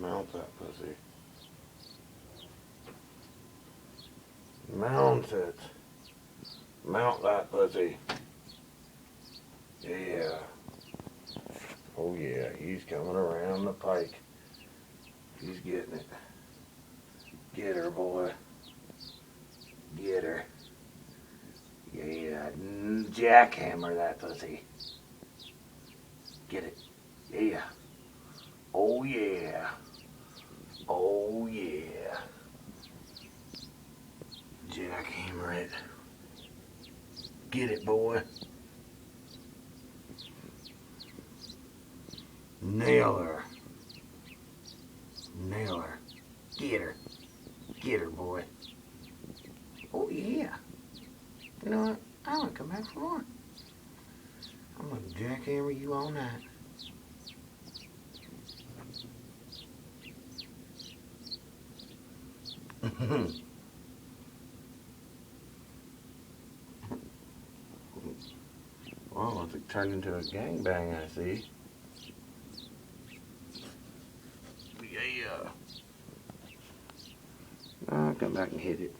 Mount that pussy. Mount it. Mount that pussy. Yeah. Oh yeah, he's coming around the pike. He's getting it. Get her, boy. Get her. Yeah, jackhammer that pussy. Get it. Yeah. Oh yeah. Oh yeah. Jackhammer it. Get it, boy. Nail her. Nail her. Get her. Get her, boy. Oh yeah. You know what? I'm gonna come back for more. I'm gonna jackhammer you all night. Well, it's turned into a gangbang, I see. Yeah. I'll come back and hit it.